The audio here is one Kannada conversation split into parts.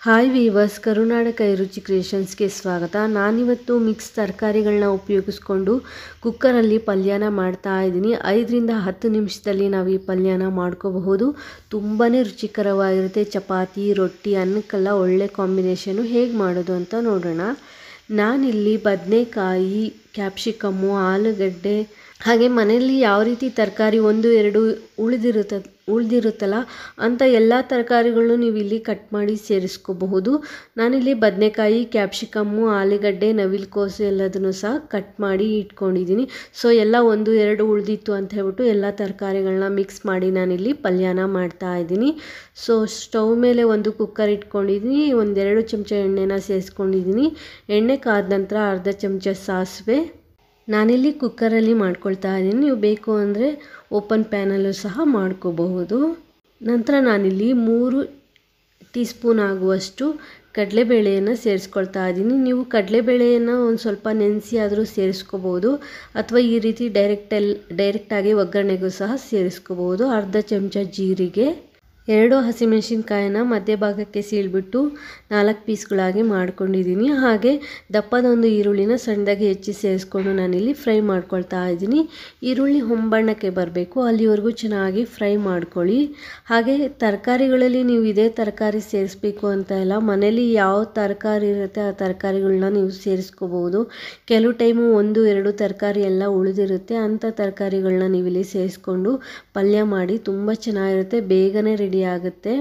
ಹಾಯ್ ವೀವರ್ಸ್, ಕರುನಾಡ ಕೈರುಚಿ ಕ್ರಿಯೇಷನ್ಸ್ಗೆ ಸ್ವಾಗತ. ನಾನಿವತ್ತು ಮಿಕ್ಸ್ ತರಕಾರಿಗಳನ್ನ ಉಪಯೋಗಿಸ್ಕೊಂಡು ಕುಕ್ಕರಲ್ಲಿ ಪಲ್ಯನ ಮಾಡ್ತಾ ಇದ್ದೀನಿ. 5ರಿಂದ 10 ನಿಮಿಷದಲ್ಲಿ ನಾವು ಈ ಪಲ್ಯನ ಮಾಡ್ಕೋಬಹುದು. ತುಂಬಾ ರುಚಿಕರವಾಗಿರುತ್ತೆ. ಚಪಾತಿ, ರೊಟ್ಟಿ, ಅನ್ನಕ್ಕೆಲ್ಲ ಒಳ್ಳೆ ಕಾಂಬಿನೇಷನು. ಹೇಗೆ ಮಾಡೋದು ಅಂತ ನೋಡೋಣ. ನಾನಿಲ್ಲಿ ಬದನೆಕಾಯಿ, ಕ್ಯಾಪ್ಸಿಕಮ್ಮು, ಆಲೂಗಡ್ಡೆ, ಹಾಗೆ ಮನೆಯಲ್ಲಿ ಯಾವ ರೀತಿ ತರಕಾರಿ 1-2 ಉಳಿದಿರುತ್ತಲ್ಲ ಅಂಥ ಎಲ್ಲ ತರಕಾರಿಗಳನ್ನು ನೀವು ಇಲ್ಲಿ ಕಟ್ ಮಾಡಿ ಸೇರಿಸ್ಕೋಬಹುದು. ನಾನಿಲ್ಲಿ ಬದನೆಕಾಯಿ, ಕ್ಯಾಪ್ಸಿಕಮ್ಮು, ಆಲೂಗಡ್ಡೆ, ನವಿಲುಕೋಸು ಎಲ್ಲದನ್ನು ಸಹ ಕಟ್ ಮಾಡಿ ಇಟ್ಕೊಂಡಿದ್ದೀನಿ. ಸೊ ಎಲ್ಲ 1-2 ಉಳಿದಿತ್ತು ಅಂತ ಹೇಳ್ಬಿಟ್ಟು ಎಲ್ಲ ತರಕಾರಿಗಳನ್ನ ಮಿಕ್ಸ್ ಮಾಡಿ ನಾನಿಲ್ಲಿ ಪಲ್ಯನ ಮಾಡ್ತಾ ಇದ್ದೀನಿ. ಸೊ ಸ್ಟವ್ ಮೇಲೆ ಒಂದು ಕುಕ್ಕರ್ ಇಟ್ಕೊಂಡಿದ್ದೀನಿ. 1-2 ಚಮಚ ಎಣ್ಣೆನ ಸೇರಿಸ್ಕೊಂಡಿದ್ದೀನಿ. ಎಣ್ಣೆ ಕಾದ ನಂತರ ಅರ್ಧ ಚಮಚ ಸಾಸಿವೆ. ನಾನಿಲ್ಲಿ ಕುಕ್ಕರಲ್ಲಿ ಮಾಡ್ಕೊಳ್ತಾ ಇದ್ದೀನಿ. ನೀವು ಬೇಕು ಅಂದರೆ ಓಪನ್ ಪ್ಯಾನಲ್ಲೂ ಸಹ ಮಾಡ್ಕೋಬಹುದು. ನಂತರ ನಾನಿಲ್ಲಿ 3 ಟೀ ಸ್ಪೂನ್ ಆಗುವಷ್ಟು ಕಡಲೆಬೇಳೆಯನ್ನು ಸೇರಿಸ್ಕೊಳ್ತಾ ಇದ್ದೀನಿ. ನೀವು ಕಡಲೆಬೇಳೆಯನ್ನು ಒಂದು ಸ್ವಲ್ಪ ನೆನೆಸಿ ಆದರೂ ಸೇರಿಸ್ಕೋಬೋದು, ಅಥವಾ ಈ ರೀತಿ ಡೈರೆಕ್ಟಾಗಿ ಒಗ್ಗರಣೆಗೂ ಸಹ ಸೇರಿಸ್ಕೋಬೋದು. ಅರ್ಧ ಚಮಚ ಜೀರಿಗೆ, 2 ಹಸಿಮೆಣಸಿನ್ಕಾಯಿನ ಮಧ್ಯಭಾಗಕ್ಕೆ ಸೀಳ್ಬಿಟ್ಟು 4 ಪೀಸ್ಗಳಾಗಿ ಮಾಡ್ಕೊಂಡಿದ್ದೀನಿ. ಹಾಗೆ ದಪ್ಪದೊಂದು ಈರುಳ್ಳಿನ ಸಣ್ಣದಾಗಿ ಹೆಚ್ಚಿ ಸೇರಿಸ್ಕೊಂಡು ನಾನಿಲ್ಲಿ ಫ್ರೈ ಮಾಡ್ಕೊಳ್ತಾ ಇದ್ದೀನಿ. ಈರುಳ್ಳಿ ಹೊಂಬಣ್ಣಕ್ಕೆ ಬರಬೇಕು, ಅಲ್ಲಿವರೆಗೂ ಚೆನ್ನಾಗಿ ಫ್ರೈ ಮಾಡ್ಕೊಳ್ಳಿ. ಹಾಗೆ ತರಕಾರಿಗಳಲ್ಲಿ ನೀವು ಇದೇ ತರಕಾರಿ ಸೇರಿಸ್ಬೇಕು ಅಂತ ಇಲ್ಲ, ಮನೇಲಿ ಯಾವ ತರಕಾರಿ ಇರುತ್ತೆ ಆ ತರಕಾರಿಗಳನ್ನ ನೀವು ಸೇರಿಸ್ಕೋಬಹುದು. ಕೆಲವು ಟೈಮು 1-2 ತರಕಾರಿ ಎಲ್ಲ ಉಳಿದಿರುತ್ತೆ. ಅಂಥ ತರಕಾರಿಗಳನ್ನ ನೀವಿಲ್ಲಿ ಸೇರಿಸ್ಕೊಂಡು ಪಲ್ಯ ಮಾಡಿ ತುಂಬ ಚೆನ್ನಾಗಿರುತ್ತೆ, ಬೇಗನೆ ರೆಡಿ ಆಗುತ್ತೆ.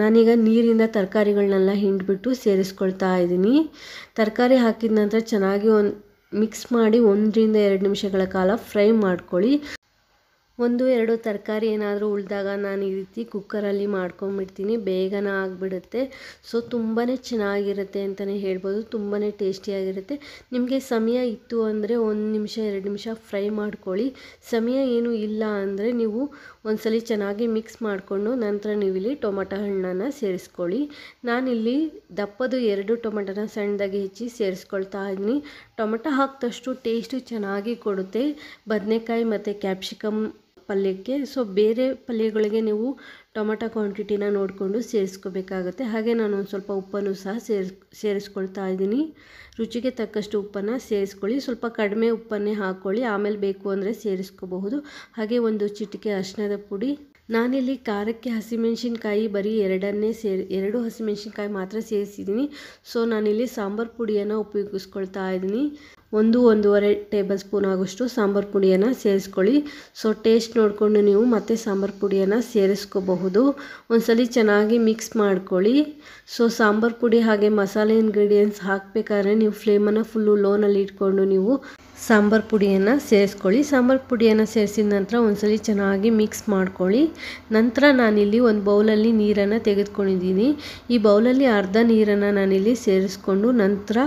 ನಾನೀಗ ನೀರಿಂದ ತರಕಾರಿಗಳನ್ನೆಲ್ಲ ಹಿಂಡ್ಬಿಟ್ಟು ಸೇರಿಸ್ಕೊಳ್ತಾ ಇದ್ದೀನಿ. ತರಕಾರಿ ಹಾಕಿದ ನಂತರ ಚೆನ್ನಾಗಿ ಮಿಕ್ಸ್ ಮಾಡಿ 1-2 ನಿಮಿಷಗಳ ಕಾಲ ಫ್ರೈ ಮಾಡ್ಕೊಳ್ಳಿ. 1-2 ತರಕಾರಿ ಏನಾದರೂ ಉಳಿದಾಗ ನಾನು ಈ ರೀತಿ ಕುಕ್ಕರಲ್ಲಿ ಮಾಡ್ಕೊಂಬಿಡ್ತೀನಿ, ಬೇಗನೆ ಆಗಿಬಿಡುತ್ತೆ. ಸೊ ತುಂಬಾ ಚೆನ್ನಾಗಿರುತ್ತೆ ಅಂತಲೇ ಹೇಳ್ಬೋದು, ತುಂಬಾ ಟೇಸ್ಟಿಯಾಗಿರುತ್ತೆ. ನಿಮಗೆ ಸಮಯ ಇತ್ತು ಅಂದರೆ 1 ನಿಮಿಷ 2 ನಿಮಿಷ ಫ್ರೈ ಮಾಡ್ಕೊಳ್ಳಿ. ಸಮಯ ಏನೂ ಇಲ್ಲ ಅಂದರೆ ನೀವು ಒಂದ್ಸಲಿ ಚೆನ್ನಾಗಿ ಮಿಕ್ಸ್ ಮಾಡಿಕೊಂಡು ನಂತರ ನೀವಿಲ್ಲಿ ಟೊಮೆಟೊ ಹಣ್ಣನ್ನು ಸೇರಿಸ್ಕೊಳ್ಳಿ. ನಾನಿಲ್ಲಿ ದಪ್ಪದು 2 ಟೊಮೆಟೊನ ಸಣ್ಣದಾಗಿ ಹೆಚ್ಚಿ ಸೇರಿಸ್ಕೊಳ್ತಾ ಇದ್ದೀನಿ. ಟೊಮೆಟೊ ಹಾಕಿದಷ್ಟು ಟೇಸ್ಟು ಚೆನ್ನಾಗಿ ಕೊಡುತ್ತೆ ಬದನೆಕಾಯಿ ಮತ್ತು ಕ್ಯಾಪ್ಸಿಕಮ್ ಪಲ್ಯಕ್ಕೆ. ಸೊ ಬೇರೆ ಪಲ್ಯಗಳಿಗೆ ನೀವು ಟೊಮೆಟೊ ಕ್ವಾಂಟಿಟಿನ ನೋಡಿಕೊಂಡು ಸೇರಿಸ್ಕೋಬೇಕಾಗುತ್ತೆ. ಹಾಗೆ ನಾನು ಒಂದು ಸ್ವಲ್ಪ ಉಪ್ಪನ್ನು ಸಹ ಸೇರಿಸ್ಕೊಳ್ತಾ ಇದ್ದೀನಿ. ರುಚಿಗೆ ತಕ್ಕಷ್ಟು ಉಪ್ಪನ್ನು ಸೇರಿಸ್ಕೊಳ್ಳಿ. ಸ್ವಲ್ಪ ಕಡಿಮೆ ಉಪ್ಪನ್ನೇ ಹಾಕ್ಕೊಳ್ಳಿ, ಆಮೇಲೆ ಬೇಕು ಅಂದರೆ ಸೇರಿಸ್ಕೋಬಹುದು. ಹಾಗೆ 1 ಚಿಟಿಕೆ ಅರಿಶಿಣದ ಪುಡಿ. ನಾನಿಲ್ಲಿ ಖಾರಕ್ಕೆ ಹಸಿಮೆಣಸಿನ್ಕಾಯಿ ಬರೀ 2 ಹಸಿಮೆಣಸಿನ್ಕಾಯಿ ಮಾತ್ರ ಸೇರಿಸಿದ್ದೀನಿ. ಸೊ ನಾನಿಲ್ಲಿ ಸಾಂಬಾರು ಪುಡಿಯನ್ನು ಉಪಯೋಗಿಸ್ಕೊಳ್ತಾ ಇದ್ದೀನಿ. 1-1.5 ಟೇಬಲ್ ಸ್ಪೂನ್ ಆಗೋಷ್ಟು ಸಾಂಬಾರು ಪುಡಿಯನ್ನು ಸೇರಿಸ್ಕೊಳ್ಳಿ. ಸೊ ಟೇಸ್ಟ್ ನೋಡಿಕೊಂಡು ನೀವು ಮತ್ತೆ ಸಾಂಬಾರು ಪುಡಿಯನ್ನು ಸೇರಿಸ್ಕೋಬಹುದು. ಒಂದ್ಸಲಿ ಚೆನ್ನಾಗಿ ಮಿಕ್ಸ್ ಮಾಡ್ಕೊಳ್ಳಿ. ಸೊ ಸಾಂಬಾರು ಪುಡಿ ಹಾಗೆ ಮಸಾಲೆ ಇಂಗ್ರೀಡಿಯೆಂಟ್ಸ್ ಹಾಕಬೇಕಾದ್ರೆ ನೀವು ಫ್ಲೇಮನ್ನು ಫುಲ್ಲು ಲೋನಲ್ಲಿ ಇಟ್ಕೊಂಡು ನೀವು ಸಾಂಬಾರು ಪುಡಿಯನ್ನು ಸೇರಿಸ್ಕೊಳ್ಳಿ. ಸಾಂಬಾರು ಪುಡಿಯನ್ನು ಸೇರಿಸಿದ ನಂತರ ಒಂದ್ಸಲಿ ಚೆನ್ನಾಗಿ ಮಿಕ್ಸ್ ಮಾಡ್ಕೊಳ್ಳಿ. ನಂತರ ನಾನಿಲ್ಲಿ ಒಂದು ಬೌಲಲ್ಲಿ ನೀರನ್ನು ತೆಗೆದುಕೊಂಡಿದ್ದೀನಿ. ಈ ಬೌಲಲ್ಲಿ ಅರ್ಧ ನೀರನ್ನು ನಾನಿಲ್ಲಿ ಸೇರಿಸ್ಕೊಂಡು ನಂತರ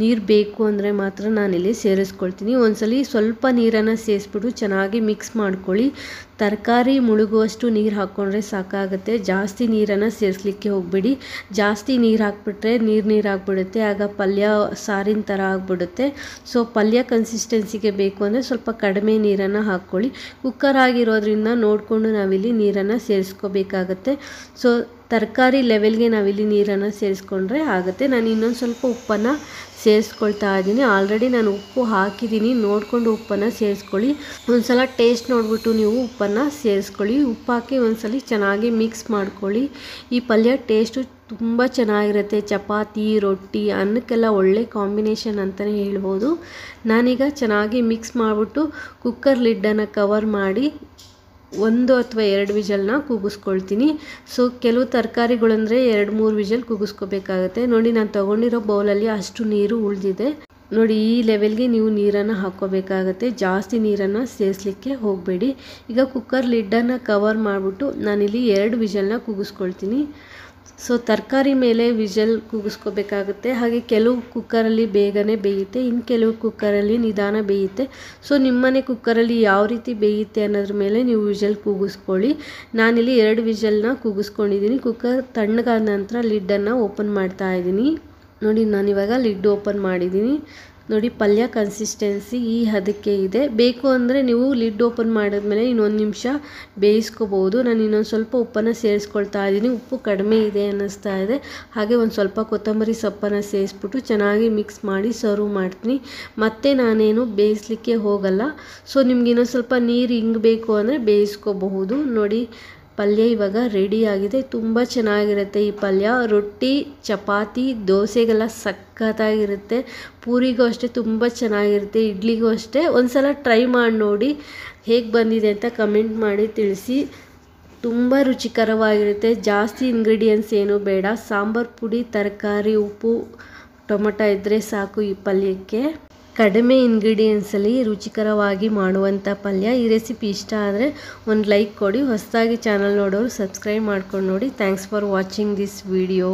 ನೀರು ಬೇಕು ಅಂದರೆ ಮಾತ್ರ ನಾನಿಲ್ಲಿ ಸೇರಿಸ್ಕೊಳ್ತೀನಿ. ಒಂದ್ಸಲಿ ಸ್ವಲ್ಪ ನೀರನ್ನು ಸೇರಿಸ್ಬಿಟ್ಟು ಚೆನ್ನಾಗಿ ಮಿಕ್ಸ್ ಮಾಡ್ಕೊಳ್ಳಿ. ತರಕಾರಿ ಮುಳುಗುವಷ್ಟು ನೀರು ಹಾಕ್ಕೊಂಡ್ರೆ ಸಾಕಾಗುತ್ತೆ, ಜಾಸ್ತಿ ನೀರನ್ನು ಸೇರಿಸ್ಲಿಕ್ಕೆ ಹೋಗಬೇಡಿ. ಜಾಸ್ತಿ ನೀರು ಹಾಕ್ಬಿಟ್ರೆ ನೀರು ಆಗಿಬಿಡುತ್ತೆ, ಆಗ ಪಲ್ಯ ಸಾರಿನ ಥರ ಆಗಿಬಿಡುತ್ತೆ. ಸೊ ಪಲ್ಯ ಕನ್ಸಿಸ್ಟೆನ್ಸಿಗೆ ಬೇಕು ಅಂದರೆ ಸ್ವಲ್ಪ ಕಡಿಮೆ ನೀರನ್ನು ಹಾಕ್ಕೊಳ್ಳಿ. ಕುಕ್ಕರ್ ಆಗಿರೋದ್ರಿಂದ ನೋಡಿಕೊಂಡು ನಾವಿಲ್ಲಿ ನೀರನ್ನು ಸೇರಿಸ್ಕೋಬೇಕಾಗತ್ತೆ. ಸೊ ತರಕಾರಿ ಲೆವೆಲ್ಗೆ ನಾವಿಲ್ಲಿ ನೀರನ್ನು ಸೇರಿಸ್ಕೊಂಡ್ರೆ ಆಗುತ್ತೆ. ನಾನು ಇನ್ನೊಂದು ಸ್ವಲ್ಪ ಉಪ್ಪನ್ನು ಸೇರಿಸ್ಕೊಳ್ತಾ ಇದ್ದೀನಿ. ಆಲ್ರೆಡಿ ನಾನು ಉಪ್ಪು ಹಾಕಿದ್ದೀನಿ, ನೋಡಿಕೊಂಡು ಉಪ್ಪನ್ನು ಸೇರಿಸ್ಕೊಳ್ಳಿ. ಒಂದ್ಸಲ ಟೇಸ್ಟ್ ನೋಡಿಬಿಟ್ಟು ನೀವು ಉಪ್ಪನ್ನು ಸೇರಿಸ್ಕೊಳ್ಳಿ. ಉಪ್ಪು ಹಾಕಿ ಒಂದ್ಸಲ ಚೆನ್ನಾಗಿ ಮಿಕ್ಸ್ ಮಾಡ್ಕೊಳ್ಳಿ. ಈ ಪಲ್ಯ ಟೇಸ್ಟು ತುಂಬ ಚೆನ್ನಾಗಿರುತ್ತೆ. ಚಪಾತಿ, ರೊಟ್ಟಿ, ಅನ್ನಕ್ಕೆಲ್ಲ ಒಳ್ಳೆ ಕಾಂಬಿನೇಷನ್ ಅಂತಲೇ ಹೇಳ್ಬೋದು. ನಾನೀಗ ಚೆನ್ನಾಗಿ ಮಿಕ್ಸ್ ಮಾಡಿಬಿಟ್ಟು ಕುಕ್ಕರ್ ಲಿಡ್ಡನ್ನು ಕವರ್ ಮಾಡಿ 1 ಅಥವಾ 2 ವಿಜಲ್ನ ಕೂಗಿಸ್ಕೊಳ್ತೀನಿ. ಸೊ ಕೆಲವು ತರಕಾರಿಗಳಂದರೆ 2-3 ವಿಜಲ್ ಕೂಗಿಸ್ಕೋಬೇಕಾಗುತ್ತೆ. ನೋಡಿ, ನಾನು ತೊಗೊಂಡಿರೋ ಬೌಲಲ್ಲಿ ಅಷ್ಟು ನೀರು ಉಳಿದಿದೆ. ನೋಡಿ, ಈ ಲೆವೆಲ್ಗೆ ನೀವು ನೀರನ್ನು ಹಾಕ್ಕೋಬೇಕಾಗತ್ತೆ, ಜಾಸ್ತಿ ನೀರನ್ನು ಸೇರಿಸಲಿಕ್ಕೆ ಹೋಗಬೇಡಿ. ಈಗ ಕುಕ್ಕರ್ ಲಿಡ್ಡನ್ನು ಕವರ್ ಮಾಡಿಬಿಟ್ಟು ನಾನಿಲ್ಲಿ 2 ವಿಜಲ್ನ ಕೂಗಿಸ್ಕೊಳ್ತೀನಿ. ಸೊ ತರಕಾರಿ ಮೇಲೆ ವಿಜಲ್ ಕೂಗಿಸ್ಕೋಬೇಕಾಗುತ್ತೆ. ಹಾಗೆ ಕೆಲವು ಕುಕ್ಕರಲ್ಲಿ ಬೇಗನೆ ಬೇಯುತ್ತೆ, ಇನ್ನು ಕೆಲವು ಕುಕ್ಕರಲ್ಲಿ ನಿಧಾನ ಬೇಯುತ್ತೆ. ಸೊ ನಿಮ್ಮನೆ ಕುಕ್ಕರಲ್ಲಿ ಯಾವ ರೀತಿ ಬೇಯುತ್ತೆ ಅನ್ನೋದ್ರ ಮೇಲೆ ನೀವು ವಿಜಲ್ ಕೂಗಿಸ್ಕೊಳ್ಳಿ. ನಾನಿಲ್ಲಿ 2 ವಿಜಲ್ನ ಕೂಗಿಸ್ಕೊಂಡಿದ್ದೀನಿ. ಕುಕ್ಕರ್ ತಣ್ಣಗಾದ ನಂತರ ಲಿಡ್ಡನ್ನು ಓಪನ್ ಮಾಡ್ತಾ ಇದ್ದೀನಿ. ನೋಡಿ, ನಾನಿವಾಗ ಲಿಡ್ ಓಪನ್ ಮಾಡಿದ್ದೀನಿ. ನೋಡಿ ಪಲ್ಯ ಕನ್ಸಿಸ್ಟೆನ್ಸಿ ಈ ಹದಕ್ಕೆ ಇದೆ. ಬೇಕು ಅಂದರೆ ನೀವು ಲಿಡ್ ಓಪನ್ ಮಾಡಿದ್ಮೇಲೆ ಇನ್ನೊಂದು ನಿಮಿಷ ಬೇಯಿಸ್ಕೋಬೋದು. ನಾನು ಇನ್ನೊಂದು ಸ್ವಲ್ಪ ಉಪ್ಪನ್ನು ಸೇರಿಸ್ಕೊಳ್ತಾ ಇದ್ದೀನಿ. ಉಪ್ಪು ಕಡಿಮೆ ಇದೆ ಅನ್ನಿಸ್ತಾ ಇದೆ. ಹಾಗೆ ಒಂದು ಸ್ವಲ್ಪ ಕೊತ್ತಂಬರಿ ಸೊಪ್ಪನ್ನು ಸೇರಿಸ್ಬಿಟ್ಟು ಚೆನ್ನಾಗಿ ಮಿಕ್ಸ್ ಮಾಡಿ ಸರ್ವ್ ಮಾಡ್ತೀನಿ. ಮತ್ತೆ ನಾನೇನು ಬೇಯಿಸಲಿಕ್ಕೆ ಹೋಗಲ್ಲ. ಸೊ ನಿಮ್ಗೆ ಇನ್ನೊಂದು ಸ್ವಲ್ಪ ನೀರು ಇಂಗಬೇಕು ಅಂದರೆ ಬೇಯಿಸ್ಕೋಬಹುದು. ನೋಡಿ ಪಲ್ಯ ಇವಾಗ ರೆಡಿ ಆಗಿದೆ. ತುಂಬ ಚೆನ್ನಾಗಿರುತ್ತೆ ಈ ಪಲ್ಯ. ರೊಟ್ಟಿ, ಚಪಾತಿ, ದೋಸೆಗೆಲ್ಲ ಸಖತ್ತಾಗಿರುತ್ತೆ. ಪೂರಿಗೂ ಅಷ್ಟೇ ತುಂಬ ಚೆನ್ನಾಗಿರುತ್ತೆ. ಇಡ್ಲಿಗೂ ಅಷ್ಟೇ. ಒಂದ್ಸಲ ಟ್ರೈ ಮಾಡಿ ನೋಡಿ ಹೇಗೆ ಬಂದಿದೆ ಅಂತ ಕಮೆಂಟ್ ಮಾಡಿ ತಿಳಿಸಿ. ತುಂಬ ರುಚಿಕರವಾಗಿರುತ್ತೆ. ಜಾಸ್ತಿ ಇಂಗ್ರೀಡಿಯೆಂಟ್ಸ್ ಏನೂ ಬೇಡ. ಸಾಂಬಾರು ಪುಡಿ, ತರಕಾರಿ, ಉಪ್ಪು, ಟೊಮೊಟೊ ಇದ್ದರೆ ಸಾಕು ಈ ಪಲ್ಯಕ್ಕೆ. ಕಡಿಮೆ ಇಂಗ್ರೀಡಿಯೆಂಟ್ಸಲ್ಲಿ ರುಚಿಕರವಾಗಿ ಮಾಡುವಂಥ ಪಲ್ಯ. ಈ ರೆಸಿಪಿ ಇಷ್ಟ ಆದರೆ ಒಂದು ಲೈಕ್ ಕೊಡಿ. ಹೊಸದಾಗಿ ಚಾನಲ್ ನೋಡೋರು ಸಬ್ಸ್ಕ್ರೈಬ್ ಮಾಡ್ಕೊಂಡು ನೋಡಿ. Thanks for watching this video.